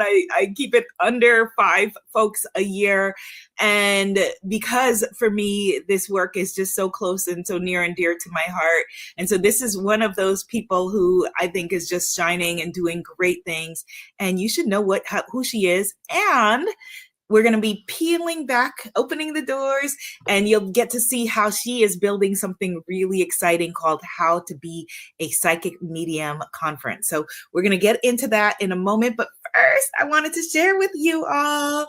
I keep it under 5 folks a year. And because for me, this work is just so close and so near and dear to my heart. And so this is one of those people who I think is just shining and doing great things. And you should know who she is. And we're going to be peeling back, opening the doors, and you'll get to see how she is building something really exciting called How to Be a Psychic Medium Conference. So we're going to get into that in a moment. But first, I wanted to share with you all.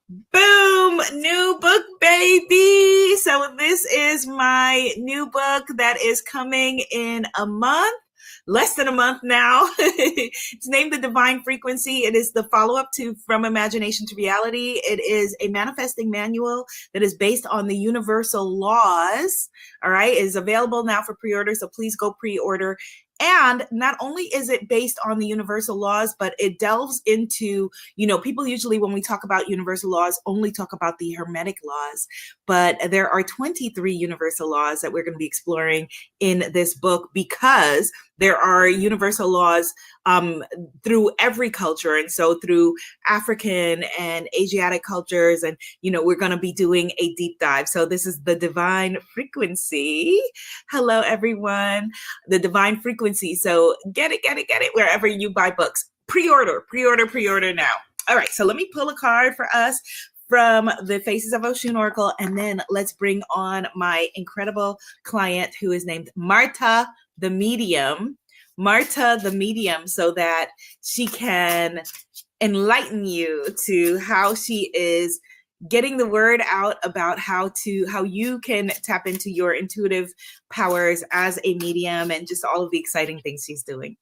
Boom! New book, baby! So this is my new book that is coming in a month. Less than a month now. It's named The Divine Frequency. It is the follow-up to From Imagination to Reality. It is a manifesting manual that is based on the universal laws. All right, it is available now for pre-order, so please go pre-order. And not only is it based on the universal laws, but it delves into, people usually when we talk about universal laws only talk about the Hermetic laws, but there are 23 universal laws that we're going to be exploring in this book because there are universal laws through every culture. And so through African and Asiatic cultures, and, we're going to be doing a deep dive. So this is The Divine Frequency. Hello, everyone. The Divine Frequency. So get it wherever you buy books. Pre-order now. All right, so let me pull a card for us from the Faces of Oshun Oracle, and then let's bring on my incredible client who is named Marta the Medium. Marta the Medium, so that she can enlighten you to how she is getting the word out about how you can tap into your intuitive powers as a medium and just all of the exciting things she's doing.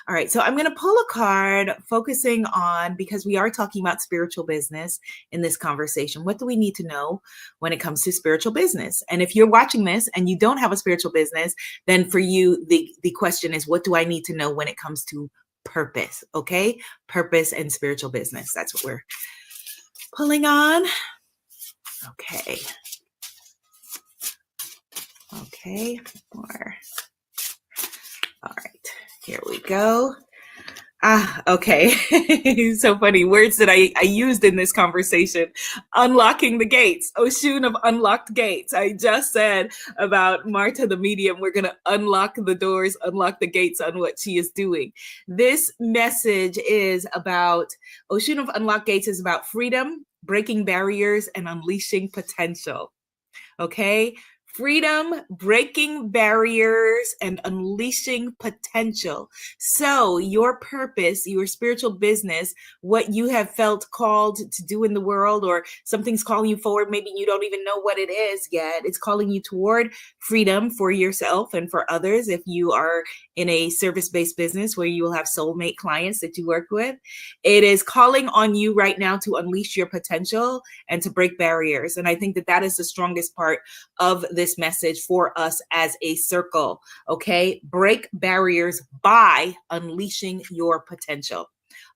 All right, so I'm going to pull a card focusing on, because we are talking about spiritual business in this conversation. What do we need to know when it comes to spiritual business? And if you're watching this and you don't have a spiritual business, then for you, the question is, what do I need to know when it comes to purpose? Okay, purpose and spiritual business. That's what we're pulling on. Okay, more. All right, here we go. Okay. So funny. Words that I used in this conversation. Unlocking the gates. Oshun of unlocked gates. I just said about Marta the Medium, we're going to unlock the doors, unlock the gates on what she is doing. This message is about, Oshun of unlocked gates is about freedom, breaking barriers, and unleashing potential. Okay? Freedom, breaking barriers, and unleashing potential. So your purpose, your spiritual business, what you have felt called to do in the world, or something's calling you forward, maybe you don't even know what it is yet. It's calling you toward freedom for yourself and for others. If you are in a service-based business where you will have soulmate clients that you work with, it is calling on you right now to unleash your potential and to break barriers. And I think that is the strongest part of this message for us as a circle. Okay, break barriers by unleashing your potential.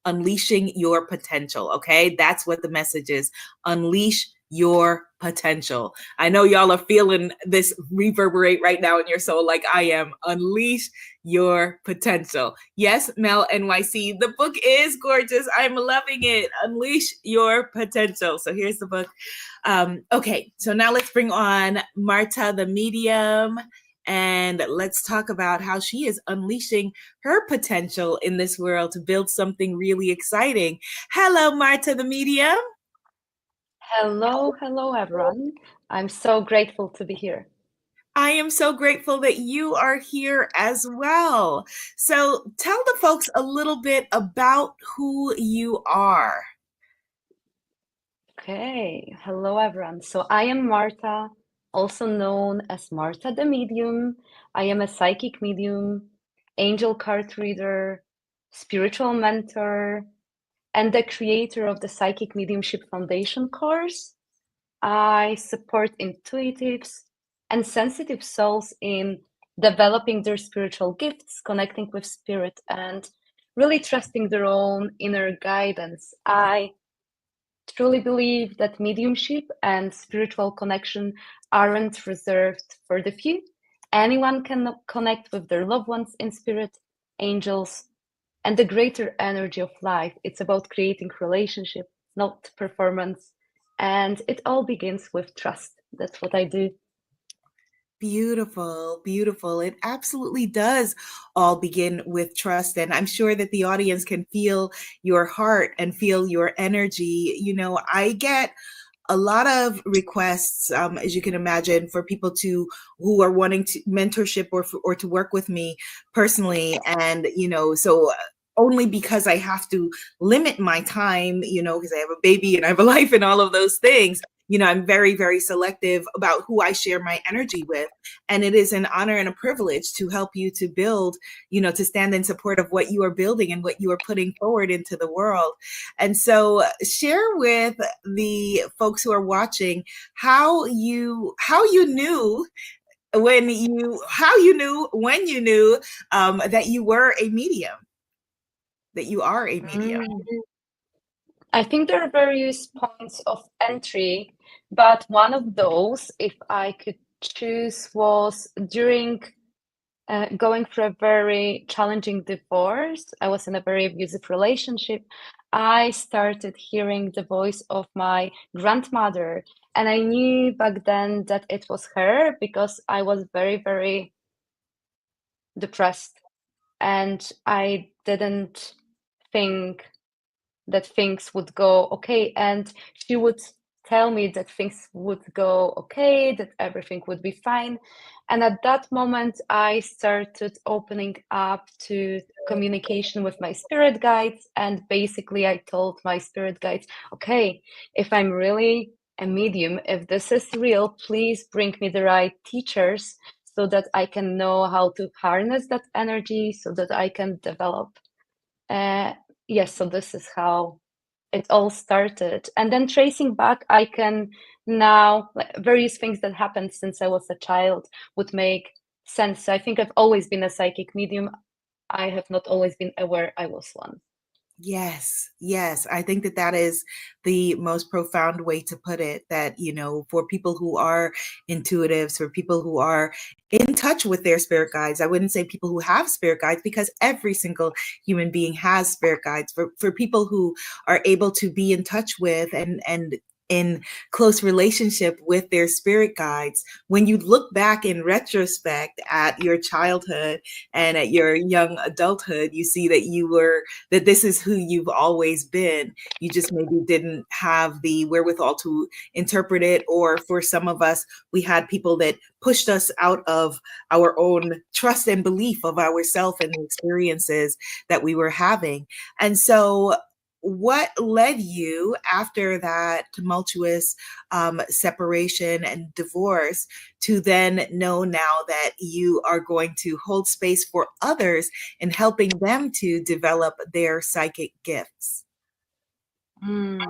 Unleashing your potential. Okay, that's what the message is. Unleash your potential. I know y'all are feeling this reverberate right now in your soul, like I am. Unleash your potential. Yes, Mel NYC, the book is gorgeous. I'm loving it. Unleash your potential. So here's the book. Okay, so now let's bring on Marta the Medium, and let's talk about how she is unleashing her potential in this world to build something really exciting. Hello, Marta the Medium. Hello, everyone. I'm so grateful to be here. I am so grateful that you are here as well. So tell the folks a little bit about who you are. Okay, hello, everyone. So I am Marta, also known as Marta the Medium. I am a psychic medium, angel card reader, spiritual mentor, and the creator of the Psychic Mediumship Foundation course. I support intuitives and sensitive souls in developing their spiritual gifts, connecting with spirit, and really trusting their own inner guidance. I truly believe that mediumship and spiritual connection aren't reserved for the few. Anyone can connect with their loved ones in spirit, angels, and the greater energy of life. It's about creating relationship, not performance. And it all begins with trust. That's what I do. Beautiful, beautiful. It absolutely does all begin with trust. And I'm sure that the audience can feel your heart and feel your energy. I get a lot of requests, as you can imagine, for people who are wanting to mentorship or to work with me personally, and so only because I have to limit my time, because I have a baby and I have a life and all of those things. I'm very, very selective about who I share my energy with. And it is an honor and a privilege to help you to build, to stand in support of what you are building and what you are putting forward into the world. And so share with the folks who are watching how you knew when you knew that you were a medium, that you are a medium. Mm. I think there are various points of entry, but one of those, if I could choose, was during going through a very challenging divorce. I was in a very abusive relationship. I started hearing the voice of my grandmother, and I knew back then that it was her because I was very, very depressed, and I didn't think that things would go okay. And she would tell me that things would go okay, that everything would be fine. And at that moment, I started opening up to communication with my spirit guides. And basically, I told my spirit guides, okay, if I'm really a medium, if this is real, please bring me the right teachers so that I can know how to harness that energy so that I can develop. Uh, yes, so this is how it all started. And then tracing back, I can now, like, various things that happened since I was a child would make sense. So I think I've always been a psychic medium. I have not always been aware I was one. Yes, yes. I think that that is the most profound way to put it. That, for people who are intuitives, for people who are in touch with their spirit guides, I wouldn't say people who have spirit guides, because every single human being has spirit guides. For people who are able to be in touch with and in close relationship with their spirit guides, when you look back in retrospect at your childhood and at your young adulthood, you see that this is who you've always been. You just maybe didn't have the wherewithal to interpret it, or for some of us, we had people that pushed us out of our own trust and belief of ourselves and the experiences that we were having. And so what led you, after that tumultuous separation and divorce, to then know now that you are going to hold space for others and helping them to develop their psychic gifts? Mm.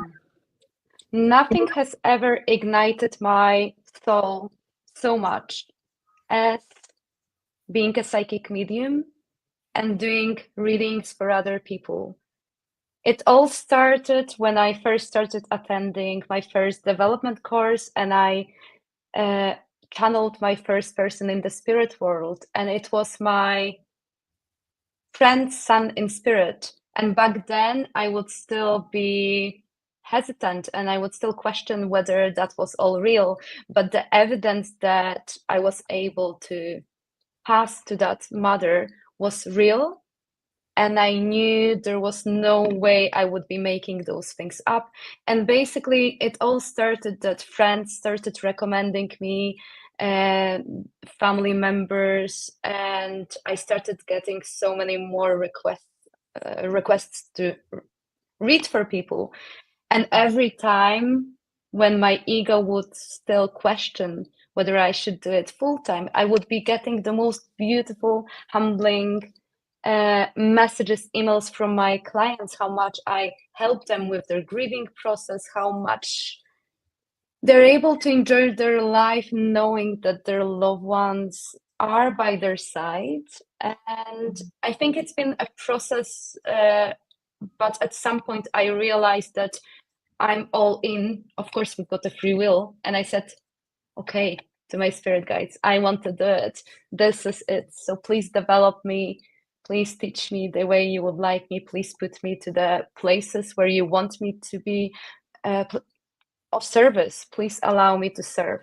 Nothing has ever ignited my soul so much as being a psychic medium and doing readings for other people. It all started when I first started attending my first development course, and I uh, channeled my first person in the spirit world, and it was my friend's son in spirit. And back then, I would still be hesitant and I would still question whether that was all real. But the evidence that I was able to pass to that mother was real, and I knew there was no way I would be making those things up. And basically, it all started that friends started recommending me, and family members, and I started getting so many more requests to read for people. And every time when my ego would still question whether I should do it full time, I would be getting the most beautiful, humbling messages, emails from my clients, how much I help them with their grieving process, how much they're able to enjoy their life knowing that their loved ones are by their side. And I think it's been a process, but at some point I realized that I'm all in. Of course, we've got a free will. And I said, okay, to my spirit guides, I want to do it. This is it. So please develop me. Please teach me the way you would like me. Please put me to the places where you want me to be of service. Please allow me to serve.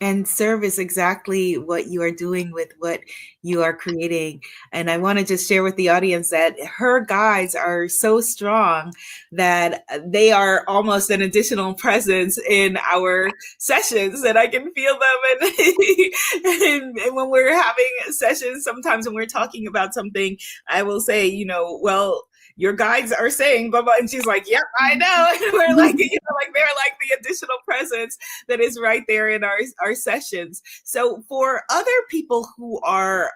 And serve is exactly what you are doing with what you are creating. And I want to just share with the audience that her guides are so strong that they are almost an additional presence in our sessions, and I can feel them. And when we're having sessions, sometimes when we're talking about something, I will say, well, your guides are saying blah blah, and she's like, yep, I know. And we're like, like they're like the additional presence that is right there in our sessions. So for other people who are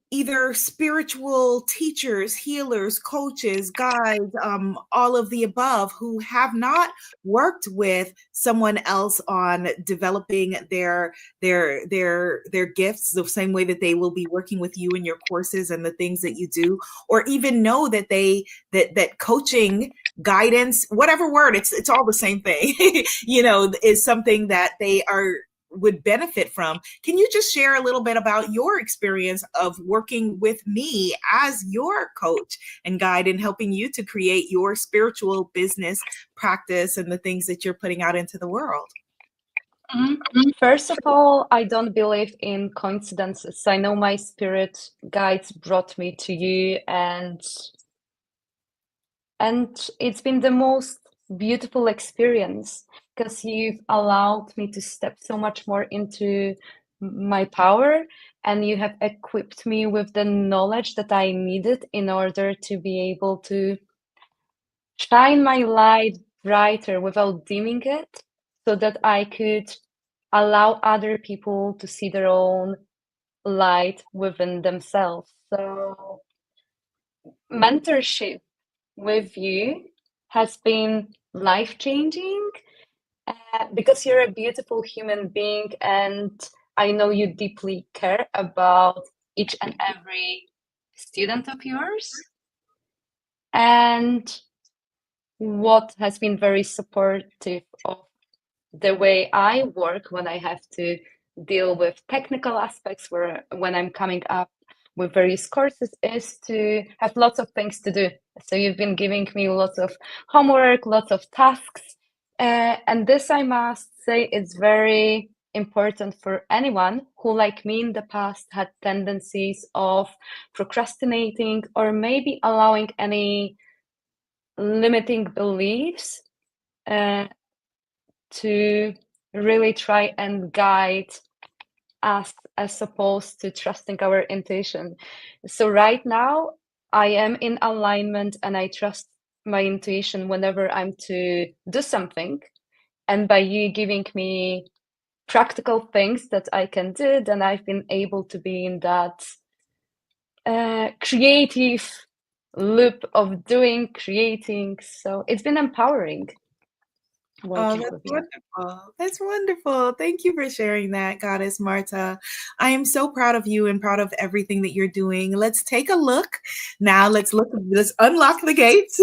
either spiritual teachers, healers, coaches, guides, all of the above, who have not worked with someone else on developing their gifts the same way that they will be working with you in your courses and the things that you do, or even know that that coaching, guidance, whatever word, it's all the same thing, is something that they would benefit from. Can you just share a little bit about your experience of working with me as your coach and guide and helping you to create your spiritual business practice and the things that you're putting out into the world? First of all, I don't believe in coincidences. I know my spirit guides brought me to you, and it's been the most beautiful experience, because you've allowed me to step so much more into my power, and you have equipped me with the knowledge that I needed in order to be able to shine my light brighter without dimming it, so that I could allow other people to see their own light within themselves. So mentorship with you has been life-changing, because you're a beautiful human being, and I know you deeply care about each and every student of yours. And what has been very supportive of the way I work when I have to deal with technical aspects, when I'm coming up with various courses, is to have lots of things to do. So you've been giving me lots of homework, lots of tasks, and this, I must say, is very important for anyone who, like me in the past, had tendencies of procrastinating or maybe allowing any limiting beliefs to really try and guide us, as opposed to trusting our intuition. So right now, I am in alignment, and I trust my intuition whenever I'm to do something. And by you giving me practical things that I can do, then I've been able to be in that creative loop of doing, creating. So it's been empowering Oh, working that's with you. wonderful. That's wonderful. Thank you for sharing that, Goddess Marta. I am so proud of you and proud of everything that you're doing. Let's take a look. Now let's unlock the gates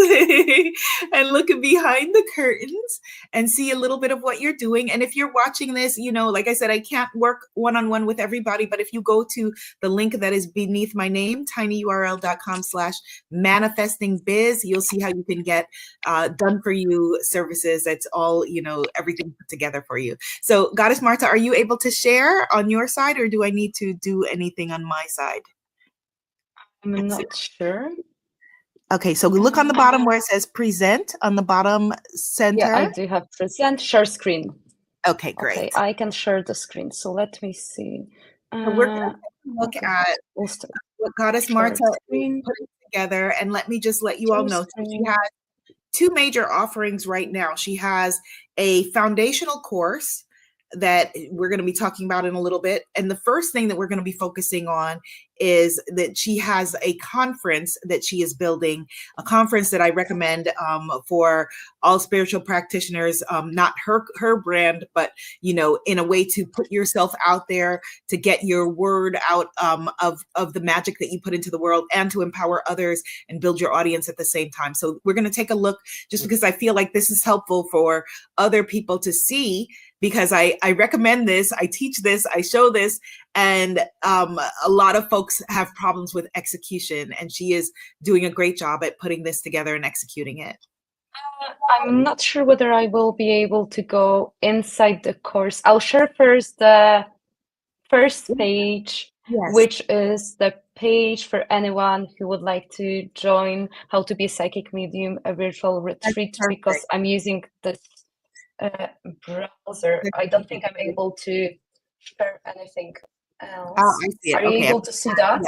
and look behind the curtains and see a little bit of what you're doing. And if you're watching this, like I said, I can't work one-on-one with everybody, but if you go to the link that is beneath my name, tinyurl.com/manifestingbiz, you'll see how you can get done for you services. That's all, everything put together for you. So Goddess Marta, are you able to share on your side, or do I need to do anything on my side? I'm not sure. Okay, so look on the bottom where it says present on the bottom center. Yeah, I do have present, share screen. Okay, great. Okay, I can share the screen. So let me see. So we're going to look at what Goddess Marta put together, and let me just let you all know. So she has two major offerings right now. She has a foundational course that we're going to be talking about in a little bit. And the first thing that we're going to be focusing on is that she has a conference that she is building, a conference that I recommend for all spiritual practitioners, not her brand, but, in a way to put yourself out there, to get your word out of the magic that you put into the world, and to empower others and build your audience at the same time. So we're going to take a look, just because I feel like this is helpful for other people to see, because I recommend this, I teach this, I show this, And a lot of folks have problems with execution, and she is doing a great job at putting this together and executing it. I'm not sure whether I will be able to go inside the course. I'll share first the first page, Yes. which is the page for anyone who would like to join How to Be a Psychic Medium, a virtual That's retreat, because perfect. I'm using this browser. That's I don't think perfect. I'm able to share anything Oh, else. I see it. Are you Okay. able to see that?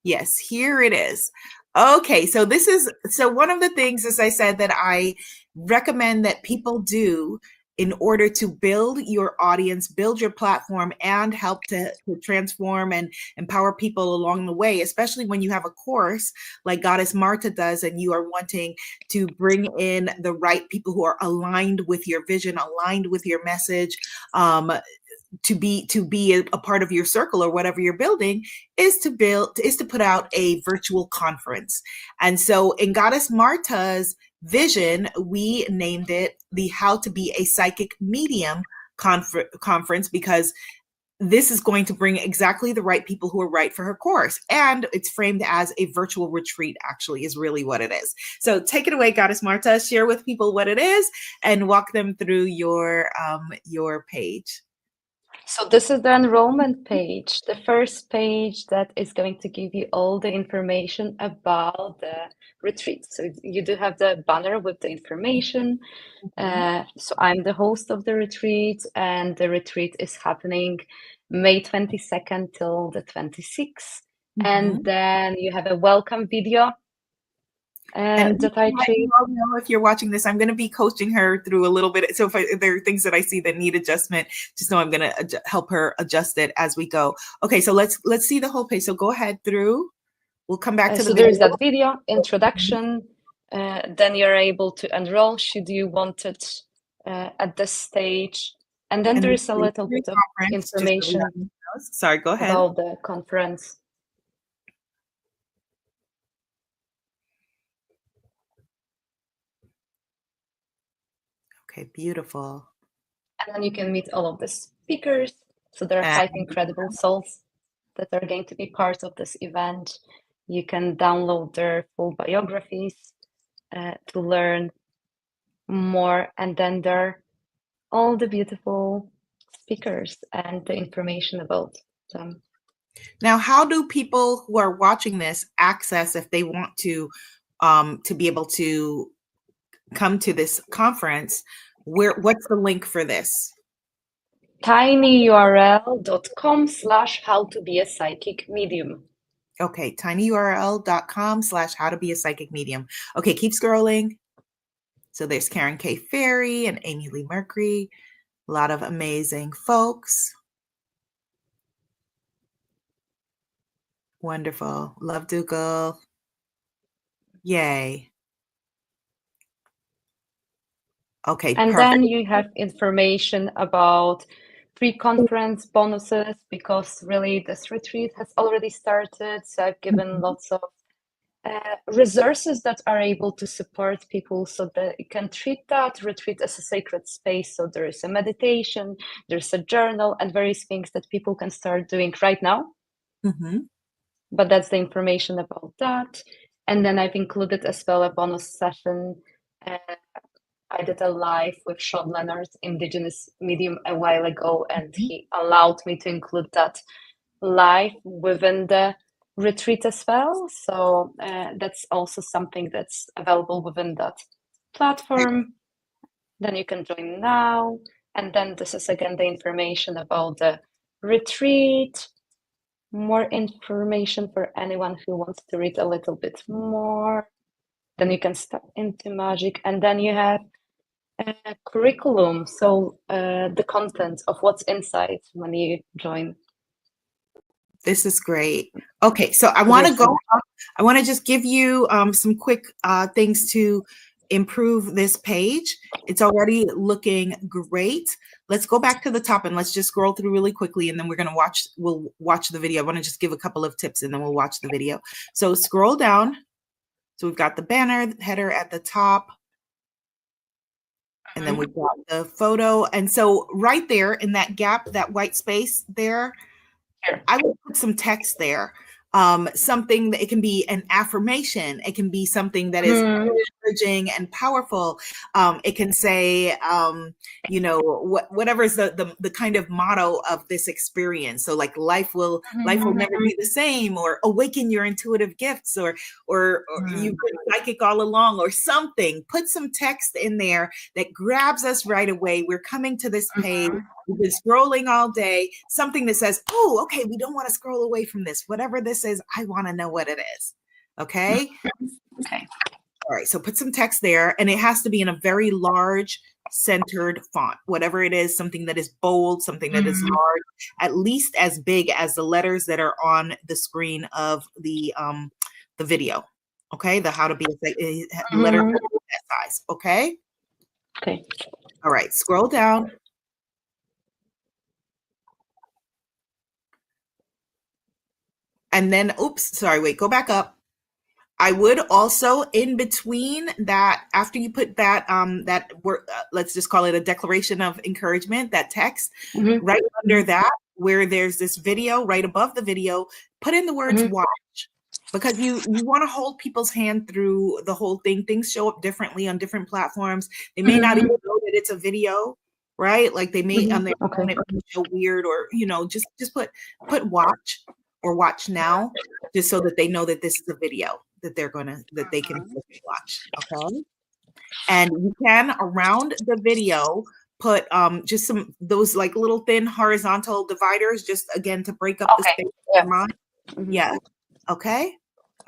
Yes, here it is. Okay, so this is so one of the things, as I said, that I recommend that people do in order to build your audience, build your platform, and help to transform and empower people along the way, especially when you have a course like Goddess Marta does, and you are wanting to bring in the right people who are aligned with your vision, aligned with your message, to be a part of your circle or whatever you're building, is to put out a virtual conference. And so in Goddess Marta's vision, we named it the How to Be a Psychic Medium conference, because this is going to bring exactly the right people who are right for her course. And it's framed as a virtual retreat, actually, is really what it is. So take it away, Goddess Marta. Share with people what it is and walk them through your page. So this is the enrollment page, the first page that is going to give you all the information about the retreat. So you do have the banner with the information. Mhm. So I'm the host of the retreat, and the retreat is happening May 22nd till the 26th. And Mhm. then you have a welcome video And that I let create. you all know, if you're watching this, I'm going to be coaching her through a little bit. So if there are things that I see that need adjustment, just know I'm going to help her adjust it as we go. Okay, so let's see the whole page. So go ahead through. We'll come back to the So there's video. that video introduction. Then you're able to enroll should you want it at this stage. And then And there then is a the little bit of conference, just so information everyone knows. Sorry, go ahead. about the conference. Okay, beautiful. And then you can meet all of the speakers. So there are And 5 incredible souls that are going to be part of this event. You can download their full biographies to learn more. And then there are all the beautiful speakers and the information about them. now, how do people who are watching this access, if they want to be able to come to this conference? What's the link for this? tinyurl.com/how to be a psychic medium. Okay, tinyurl.com/how to be a psychic medium. Okay, keep scrolling. So there's Karen K. Ferry and Amy Lee Mercury, a lot of amazing folks. Wonderful. Love Dougal. Yay. Okay, And perfect. then you have information about pre-conference bonuses, because really this retreat has already started. So I've given Mhm. lots of resources that are able to support people so that you can treat that retreat as a sacred space. So there is a meditation, there's a journal, and various things that people can start doing right now. Mhm. But that's the information about that. And then I've included as well a bonus session. Uh, I did a live with Sean Leonard, Indigenous Medium, a while ago, and Mhm. he allowed me to include that live within the retreat as well. So that's also something that's available within that platform. Then you can join now. And then this is again the information about the retreat, more information for anyone who wants to read a little bit more. Then you can step into magic, and then you have a curriculum, so the content of what's inside when you join. This is great. Okay, so I So want to there's go some. up. I want to just give you some quick things to improve this page. It's already looking great. Let's go back to the top and let's just scroll through really quickly, and then we'll watch the video. I want to just give a couple of tips and then we'll watch the video. So scroll down. So we've got the banner header at the top, and then we've got the photo. And so right there in that gap, that white space there, Sure. I would put some text there. Something that it can be an affirmation. It can be something that is encouraging and powerful. It can say, whatever is the kind of motto of this experience. So like life will never be the same, or awaken your intuitive gifts, or you've been psychic all along, or something. Put some text in there that grabs us right away. We're coming to this page. We've been scrolling all day. Something that says, oh, okay, we don't want to scroll away from this. Whatever this is, I want to know what it is. Okay? Okay. All right, so put some text there, and it has to be in a very large, centered font. Whatever it is, something that is bold, something that is large, at least as big as the letters that are on the screen of the video. Okay, the how to be a letter that size. Okay? Okay. All right, scroll down. And then, oops, sorry, wait, go back up. I would also, in between that, after you put that, that word, let's just call it a declaration of encouragement, that text, right under that, where there's this video, right above the video, put in the words watch. Because you want to hold people's hand through the whole thing. Things show up differently on different platforms. They may not even know that it's a video, right? Like they may on their phone it may show weird, or just put watch or watch now, just so that they know that this is a video that they can watch. Okay. And you can, around the video, put just some those like little thin horizontal dividers, just again to break up the space in your mind. Yeah. Okay.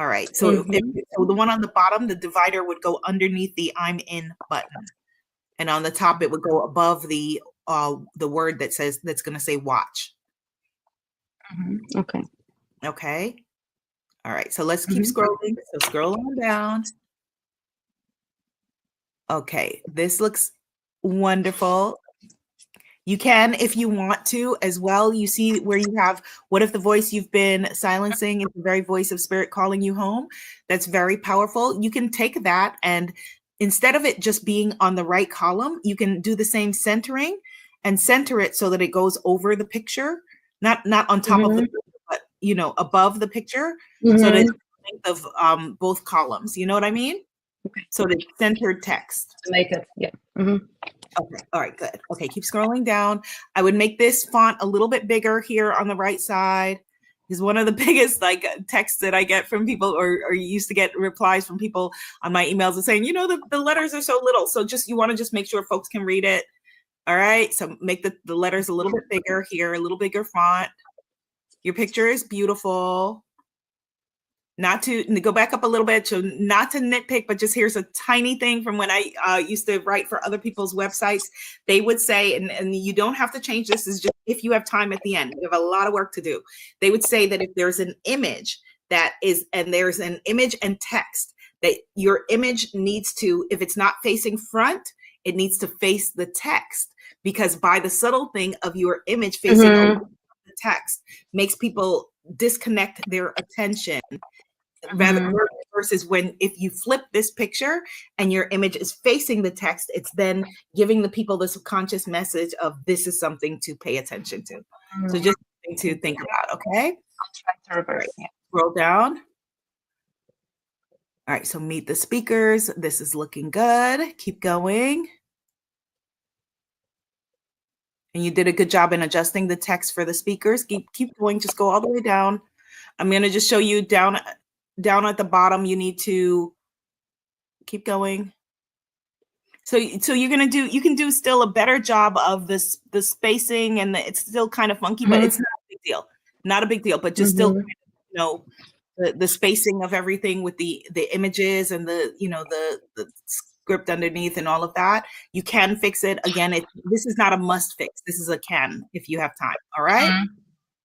All right. So, so the one on the bottom, the divider would go underneath the I'm in button. And on the top, it would go above the word that says, that's going to say watch. Okay. Okay. All right. So let's keep scrolling. So scroll on down. Okay. This looks wonderful. You can, if you want to, as well. You see where you have, what if the voice you've been silencing is the very voice of spirit calling you home? That's very powerful. You can take that, and instead of it just being on the right column, you can do the same centering and center it so that it goes over the picture, not on top of the picture, but above the picture, so that it's the length of both columns. You know what I mean? Okay. So the centered text. To make it, yeah. Okay. All right, good. Okay, keep scrolling down. I would make this font a little bit bigger here on the right side. Is one of the biggest texts that I get from people, or used to get replies from people on my emails and saying, the letters are so little. So you want to just make sure folks can read it. All right. So make the letters a little bit bigger here, a little bigger font. Your picture is beautiful. Not to go back up a little bit, so not to nitpick, but just here's a tiny thing from when I used to write for other people's websites. They would say, and you don't have to change this, is just if you have time at the end, you have a lot of work to do. They would say that if there's an image and there's an image and text, that your image needs to, if it's not facing front, it needs to face the text, because by the subtle thing of your image facing over the text makes people disconnect their attention. Versus if you flip this picture and your image is facing the text, it's then giving the people the subconscious message of this is something to pay attention to. So just something to think about. Okay. I'll try to reverse. Yeah. Scroll down. All right. So meet the speakers. This is looking good. Keep going. And you did a good job in adjusting the text for the speakers. Keep going. Just go all the way down. I'm going to just show you down at the bottom. You need to keep going. So you can do still a better job of the spacing, and it's still kind of funky, but it's not a big deal. Not a big deal, but just still, the spacing of everything with the images and the script underneath and all of that. You can fix it. Again, this is not a must fix. This is a can if you have time. All right.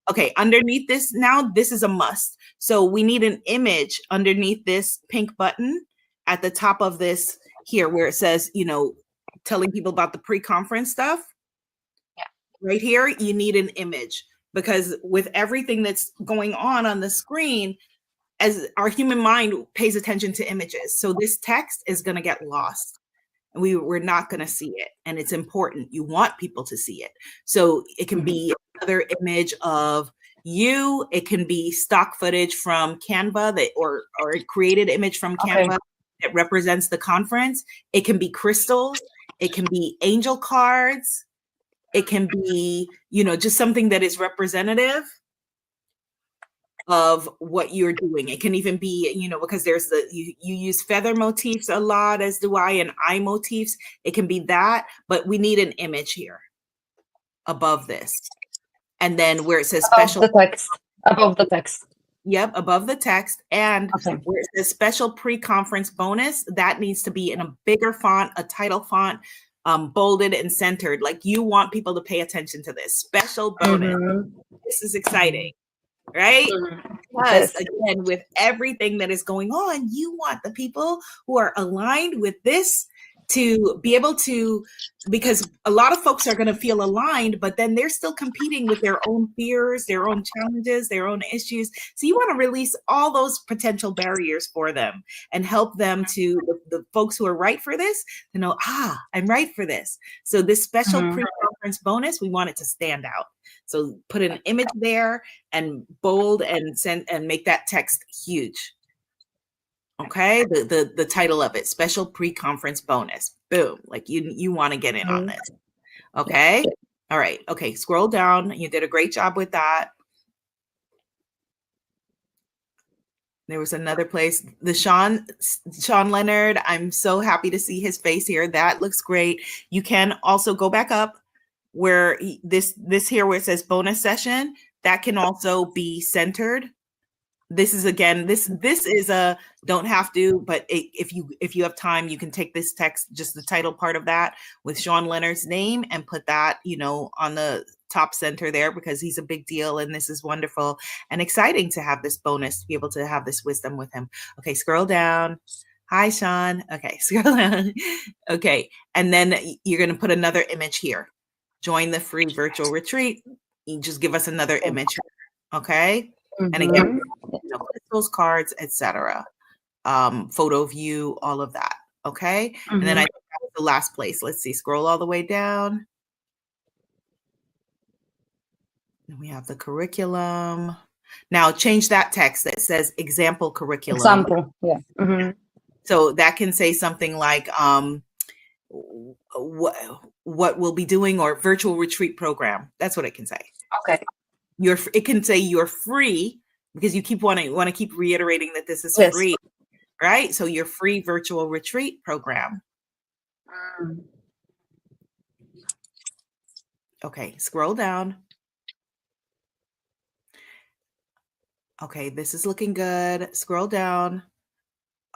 Okay, underneath this now, this is a must. So we need an image underneath this pink button at the top of this here, where it says, telling people about the pre-conference stuff. Yeah. Right here, you need an image, because with everything that's going on the screen, as our human mind pays attention to images. So this text is going to get lost. And we're not going to see it. And it's important. You want people to see it. So it can be another image of, It can be stock footage from Canva or a created image from Okay. Canva that represents the conference. It can be crystals. It can be angel cards. It can be, just something that is representative of what you're doing. It can even be, because there's you use feather motifs a lot, as do I, and eye motifs. It can be that, but we need an image here above this. And then where it says Above the text. Above the text. Yep, above the text. And Okay. where it says special pre-conference bonus, that needs to be in a bigger font, a title font, bolded and centered. Like, you want people to pay attention to this. Special bonus. This is exciting, right? Because again, with everything that is going on, you want the people who are aligned with this to be able to, because a lot of folks are going to feel aligned, but then they're still competing with their own fears, their own challenges, their own issues. So you want to release all those potential barriers for them and help them to, the folks who are right for this, to know, I'm right for this. So this special pre-conference bonus, we want it to stand out. So put an image there and bold and send and make that text huge. Okay, the title of it, special pre-conference bonus. Boom, like you want to get in on this. Okay, all right. Okay, scroll down. You did a great job with that. There was another place, the Sean Leonard. I'm so happy to see his face here. That looks great. You can also go back up where this here where it says bonus session. That can also be centered. This is, again, this is a don't have to, but if you have time, you can take this text, just the title part of that with Sean Leonard's name, and put that, on the top center there, because he's a big deal and this is wonderful and exciting to have this bonus, to be able to have this wisdom with him. Okay, scroll down. Hi, Sean. Okay, scroll down. Okay, and then you're going to put another image here. Join the free virtual retreat. You just give us another image. Okay. And again, crystals, cards, etc. Photo view, all of that. Okay. And then I think that was the last place. Let's see, scroll all the way down. And we have the curriculum. Now change that text that says example curriculum. Example, yeah. So that can say something like what we'll be doing, or virtual retreat program. That's what it can say. Okay. It can say you're free, because you want to keep reiterating that this is free, right? So your free virtual retreat program. Okay, scroll down. Okay, this is looking good. Scroll down.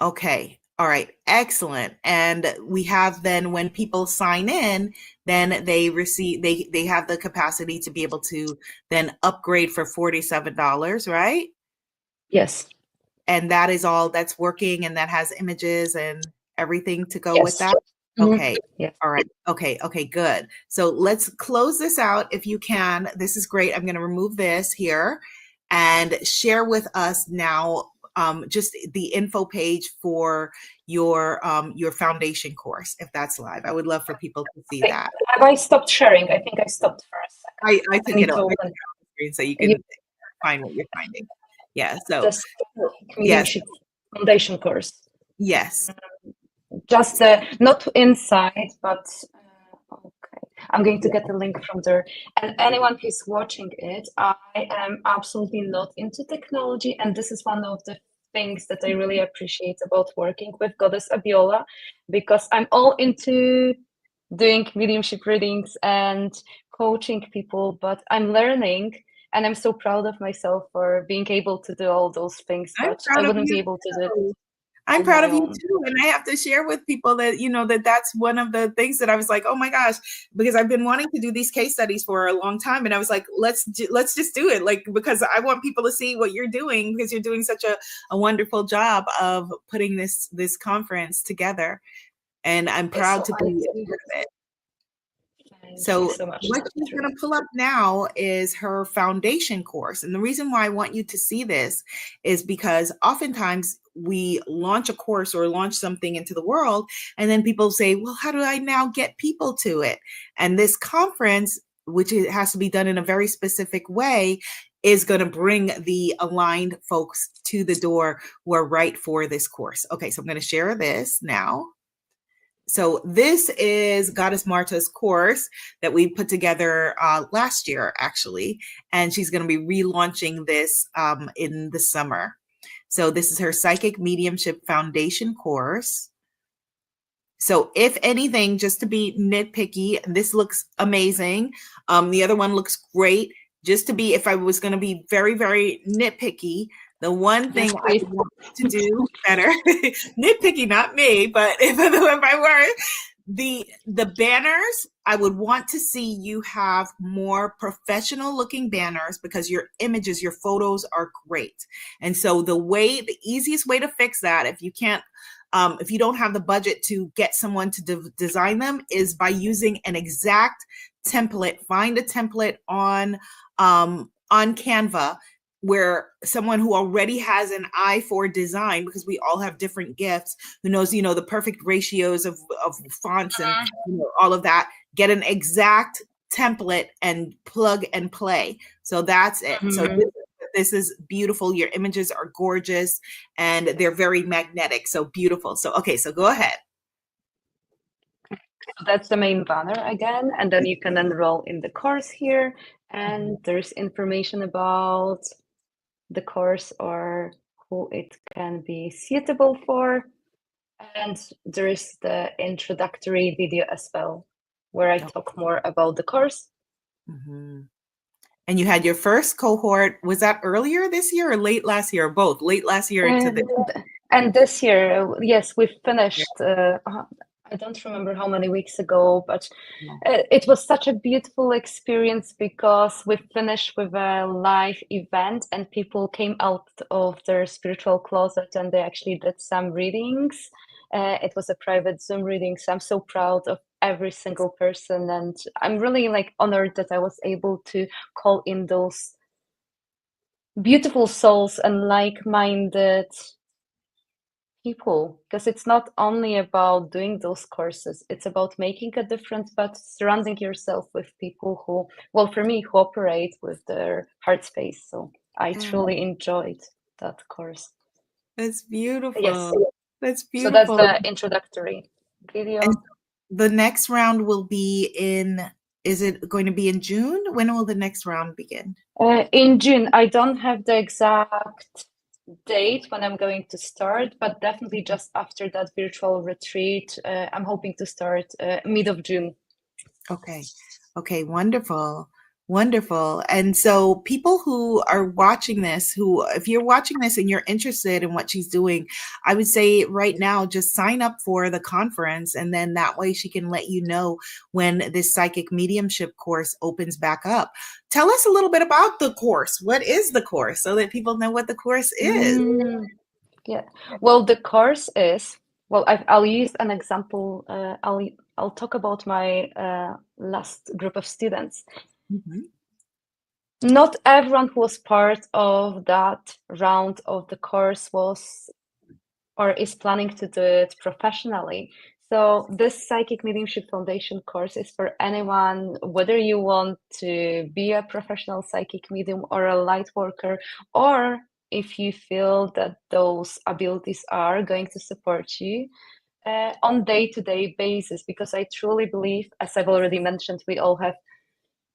Okay. All right. Excellent. And we have then, when people sign in, then they receive, they have the capacity to be able to then upgrade for $47, right? Yes. And that is all that's working, and that has images and everything to go with that. Okay. Yeah. All right. Okay. Okay, good. So let's close this out if you can. This is great. I'm going to remove this here and share with us now just the info page for your foundation course, if that's live. I would love for people to see that. Have I stopped sharing? I think I stopped for a second. I took it off the screen so you can find what you're finding. Yeah. So yes, foundation course. Yes. Just not inside, but okay. I'm going to get the link from there. And anyone who's watching it, I am absolutely not into technology, and this is one of the things that I really appreciate about working with Goddess Abiola, because I'm all into doing mediumship readings and coaching people, but I'm learning, and I'm so proud of myself for being able to do all those things, but I wouldn't be able to do it. I'm proud of you too. And I have to share with people that, that's one of the things that I was like, oh my gosh, because I've been wanting to do these case studies for a long time. And I was like, let's just do it. Like, because I want people to see what you're doing, because you're doing such a wonderful job of putting this conference together. And I'm proud to be a part of it. So what she's going to pull up now is her foundation course. And the reason why I want you to see this is because oftentimes we launch a course or launch something into the world, and then people say, well, how do I now get people to it? And this conference, which it has to be done in a very specific way, is going to bring the aligned folks to the door who are right for this course. Okay, so I'm going to share this now. So this is Goddess Marta's course that we put together last year, actually, and she's going to be relaunching this in the summer. So this is her Psychic Mediumship Foundation course. So if anything, just to be nitpicky, this looks amazing. The other one looks great. Just to be, if I was going to be very, very nitpicky, the one thing I would want to do better, nitpicky, not me, but if I were, the banners, I would want to see you have more professional looking banners because your images, your photos are great. And so the easiest way to fix that, if you don't have the budget to get someone to design them, is by using an exact template. Find a template on Canva where someone who already has an eye for design, because we all have different gifts, who knows, the perfect ratios of fonts and all of that, get an exact template and plug and play. So that's it. Mm-hmm. So this is beautiful. Your images are gorgeous and they're very magnetic. So beautiful. So, okay, so go ahead. That's the main banner again. And then you can enroll in the course here. And there's information about the course or who it can be suitable for. And there is the introductory video as well, where I talk more about the course. Mm-hmm. And you had your first cohort, was that earlier this year or late last year, or both? Late last year into this? And this year, yes, we finished, I don't remember how many weeks ago, but it was such a beautiful experience because we finished with a live event and people came out of their spiritual closet and they actually did some readings. It was a private Zoom reading, so I'm so proud of every single person, and I'm really honored that I was able to call in those beautiful souls and like-minded people, because it's not only about doing those courses, it's about making a difference, but surrounding yourself with people who, well, for me, who operate with their heart space. So I truly enjoyed that course. That's beautiful. Yes. That's beautiful. So that's the introductory video. And the next round will be is it going to be in June? When will the next round begin? In June. I don't have the exact date when I'm going to start, but definitely just after that virtual retreat. I'm hoping to start mid of June. Okay, wonderful. Wonderful. And so people who are watching this, if you're watching this and you're interested in what she's doing, I would say right now, just sign up for the conference. And then that way she can let you know when this psychic mediumship course opens back up. Tell us a little bit about the course. What is the course, so that people know what the course is? Yeah. Well, the course is, well, I'll use an example. I'll talk about my last group of students. Mm-hmm. Not everyone who was part of that round of the course was or is planning to do it professionally. So this Psychic Mediumship Foundation course is for anyone, whether you want to be a professional psychic medium or a light worker, or if you feel that those abilities are going to support you on day-to-day basis, because I truly believe, as I've already mentioned, we all have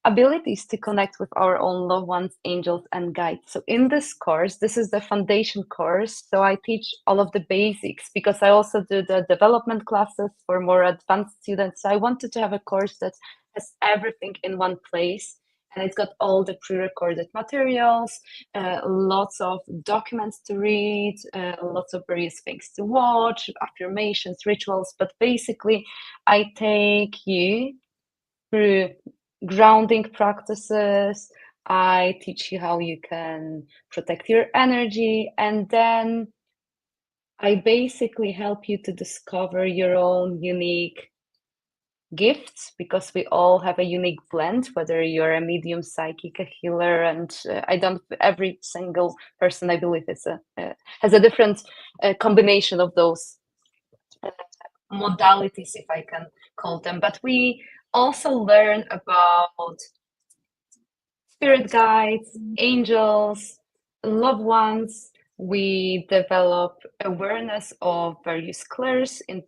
abilities to connect with our own loved ones, angels, and guides. So in this course, this is the foundation course. So I teach all of the basics because I also do the development classes for more advanced students. So I wanted to have a course that has everything in one place. And it's got all the pre-recorded materials, lots of documents to read, lots of various things to watch, affirmations, rituals. But basically, I take you through grounding practices. I teach you how you can protect your energy, and then I basically help you to discover your own unique gifts, because we all have a unique blend, whether you're a medium, psychic, a healer, and every single person, I believe, has a different combination of those modalities, if I can call them. But we also learn about spirit guides, angels, loved ones. We develop awareness of various clairs, and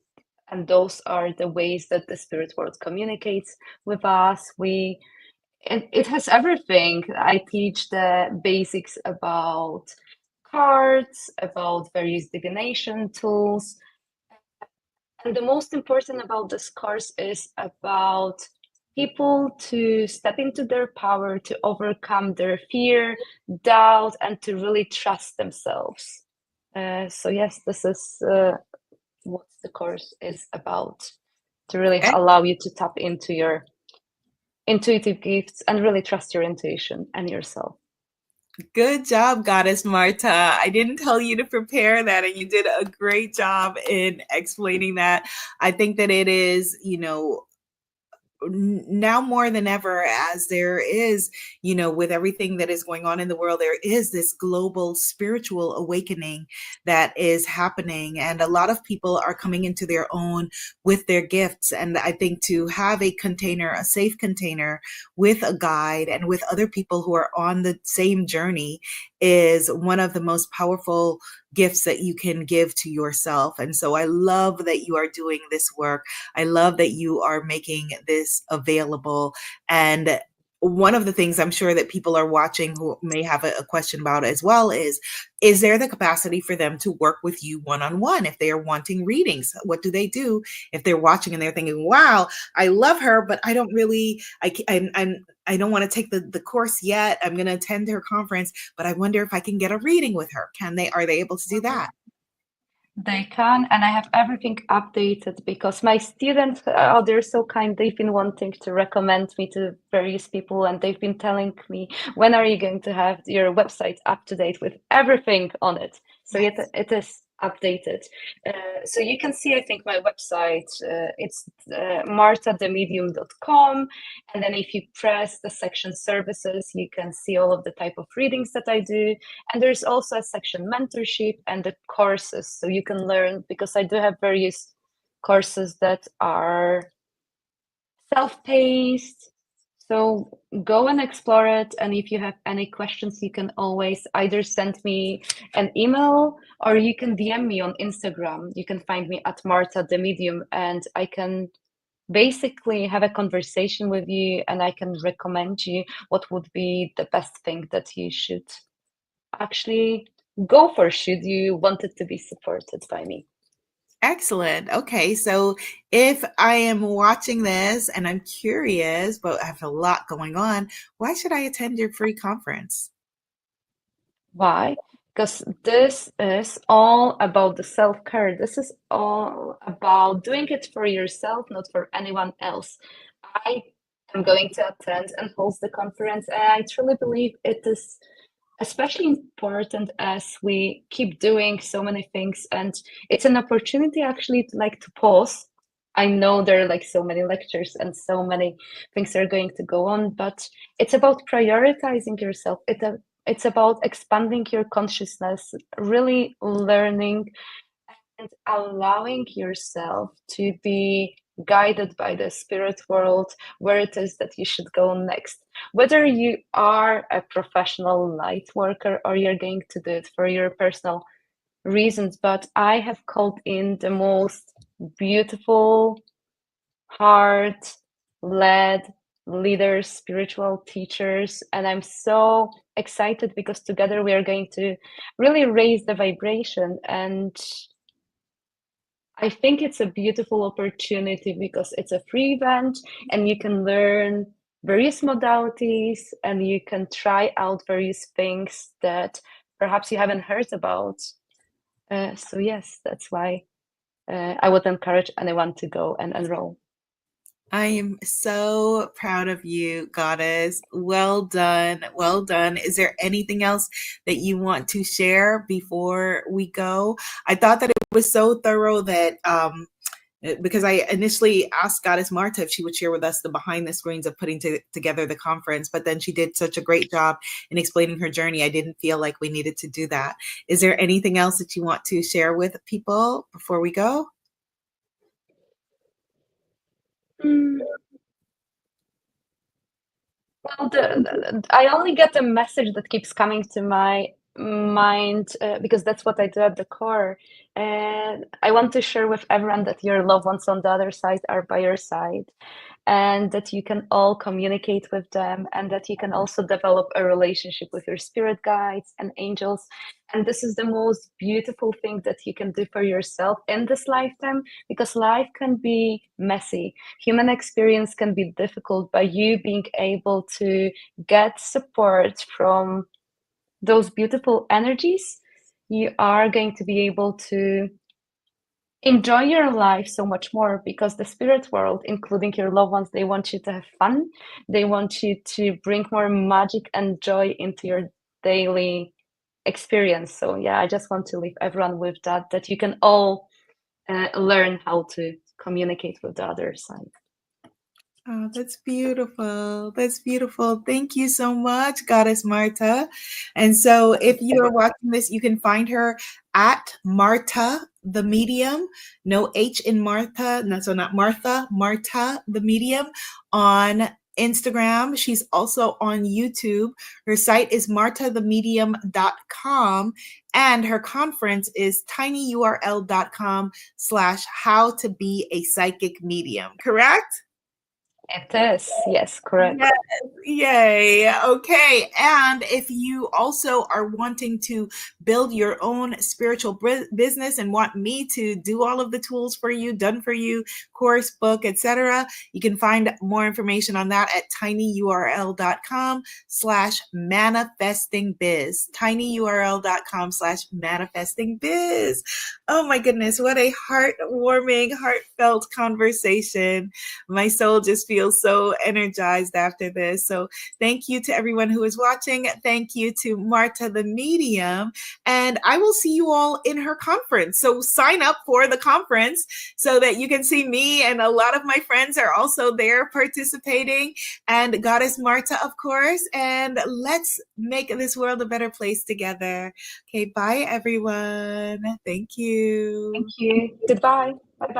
those are the ways that the spirit world communicates with us. It has everything. I teach the basics about cards, about various divination tools, and the most important about this course is about people to step into their power, to overcome their fear, doubt, and to really trust themselves. So yes, this is what the course is about, to really allow you to tap into your intuitive gifts and really trust your intuition and yourself. Good job, Goddess Marta. I didn't tell you to prepare that, and you did a great job in explaining that. I think that it is, now more than ever, as there is, with everything that is going on in the world, there is this global spiritual awakening that is happening, and a lot of people are coming into their own with their gifts. And I think to have a container, a safe container with a guide and with other people who are on the same journey, is one of the most powerful gifts that you can give to yourself. And so I love that you are doing this work. I love that you are making this available. And one of the things I'm sure that people are watching who may have a question about as well is there the capacity for them to work with you one-on-one if they are wanting readings? What do they do if they're watching and they're thinking, wow, I love her, but I don't really, I don't want to take the course yet. I'm going to attend her conference, but I wonder if I can get a reading with her. Are they able to do that? They can, and I have everything updated because my students, they're so kind. They've been wanting to recommend me to various people, and they've been telling me, when are you going to have your website up to date with everything on it? So Yes. it is updated. So you can see, I think, my website, it's martademedium.com. And then if you press the section services, you can see all of the type of readings that I do. And there's also a section mentorship and the courses. So you can learn, because I do have various courses that are self-paced. So go and explore it. And if you have any questions, you can always either send me an email or you can DM me on Instagram. You can find me at Marta the Medium, and I can basically have a conversation with you, and I can recommend you what would be the best thing that you should actually go for should you want it to be supported by me. Excellent. Okay. So if I am watching this and I'm curious, but I have a lot going on, why should I attend your free conference? Why? Because this is all about the self-care. This is all about doing it for yourself, not for anyone else. I am going to attend and host the conference, and I truly believe it is especially important as we keep doing so many things, and it's an opportunity actually to like to pause. I know there are like so many lectures and so many things are going to go on, but it's about prioritizing yourself. It's about expanding your consciousness, really learning and allowing yourself to be guided by the spirit world where it is that you should go next. Whether you are a professional light worker or you're going to do it for your personal reasons, but I have called in the most beautiful, heart led leaders, spiritual teachers, and I'm so excited because together we are going to really raise the vibration. And I think it's a beautiful opportunity because it's a free event and you can learn various modalities and you can try out various things that perhaps you haven't heard about. So yes, that's why I would encourage anyone to go and enroll. I am so proud of you, Goddess. Well done. Well done. Is there anything else that you want to share before we go? I thought that it was so thorough that because I initially asked Goddess Marta if she would share with us the behind the screens of putting together the conference, but then she did such a great job in explaining her journey. I didn't feel like we needed to do that. Is there anything else that you want to share with people before we go? Mm, Well, I only get a message that keeps coming to my mind because that's what I do at the core. And I want to share with everyone that your loved ones on the other side are by your side, and that you can all communicate with them, and that you can also develop a relationship with your spirit guides and angels. And this is the most beautiful thing that you can do for yourself in this lifetime, because life can be messy. Human experience can be difficult, but you being able to get support from those beautiful energies, you are going to be able to enjoy your life so much more, because the spirit world, including your loved ones, they want you to have fun. They want you to bring more magic and joy into your daily experience. So yeah, I just want to leave everyone with that you can all learn how to communicate with the other side. Oh, that's beautiful. That's beautiful. Thank you so much, Goddess Marta. And so, if you are watching this, you can find her at Marta the Medium. No H in Martha. No, so not Martha, Marta the Medium on Instagram. She's also on YouTube. Her site is martathemedium.com. And her conference is tinyurl.com/how to be a psychic medium. Correct? It is, yes, correct. Yes, yay. Okay. And if you also are wanting to build your own spiritual business and want me to do all of the tools for you, done for you, course, book, etc., you can find more information on that at tinyurl.com/manifestingbiz. tinyurl.com/manifestingbiz. Oh my goodness, what a heartwarming, heartfelt conversation. My soul just feels so energized after this. So thank you to everyone who is watching. Thank you to Marta the Medium. And I will see you all in her conference. So sign up for the conference so that you can see me. And a lot of my friends are also there participating. And Goddess Marta, of course. And let's make this world a better place together. Okay, bye everyone. Thank you. Thank you. Goodbye. Bye bye.